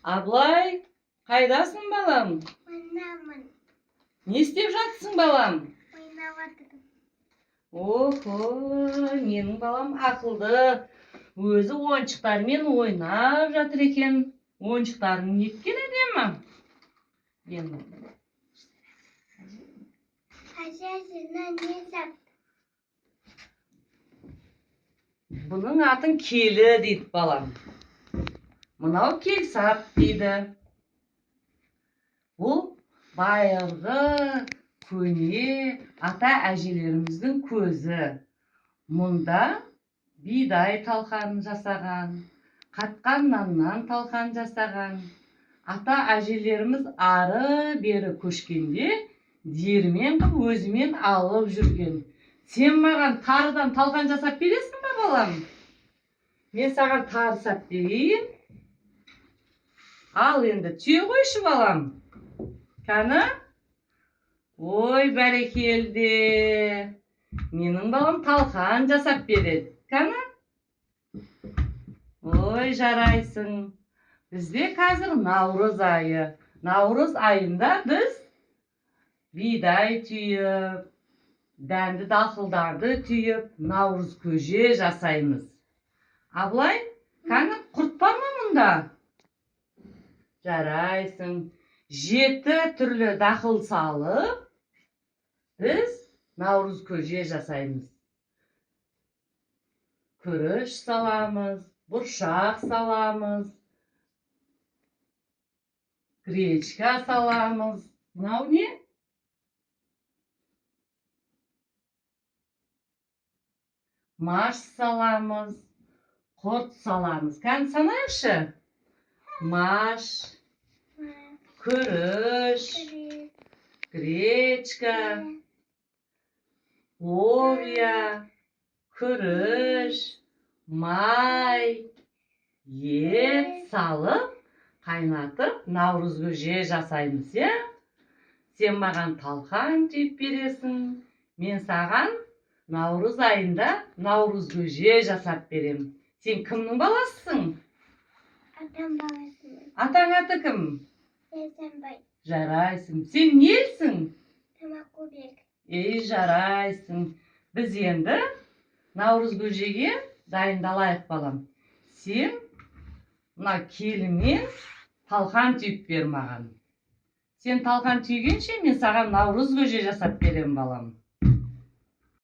Аблай, қайдасың балам? Ойнамын. Не істеп жатсың балам? Ойнап жатырмын. Охо, менің балам ақылды. Өзі ойыншықтармен ойнап жатыр екен. Ойыншықтарың неткен әдемі? Әжесіне не сап? Бұның атын келі дейді балам. Мынау келсап дейді. Бұл байырғы көне ата әжелеріміздің көзі. Мұнда бидай талқан жасаған, қатқан наннан талқан жасаған. Ата әжелеріміз ары бері көшкенде диірмен қып өзімен алып жүрген. Сен маған тарыдан талқан жасап бересің ба балам? Мен саған тары сап берейін. Ал енді түйе қойшы балам. Кәні? Ой, бәрекелді. Менің балам талқан жасап береді. Кәні? Ой, жарайсың. Бізде қазір наурыз айы. Наурыз айында біз бидай түйіп, дәнді дақылдарды түйіп, наурыз көже жасаймыз. Аблай, кәні құрт бар ма мұнда? Жарайсың. 7 түрлі дақыл салып, біз наурыз көже жасаймыз. Күріш саламыз, бұршақ саламыз, гречка саламыз. Мынау не? Маш саламыз, құрт саламыз. Кәні санайықшы? Маш, күріш, гречка, овия, күріш, май, ет салып, қайнатып, наурыз көже жасаймыз, е? Сен маған талқан түйіп бересің, мен саған наурыз айында наурыз көже жасап берем. Сен кімнің баласысың? Атам баласымын. Атаң аты кім? Есенбай. Жарайсың. Сен нелсің? Тамаққұбек. Ей, жарайсың. Біз енді наурыз көжеге дайындалайық балам. Сен мына келімен талқан түйіп бер маған. Сен талқан түйгенше мен саған наурыз көже жасап берем балам.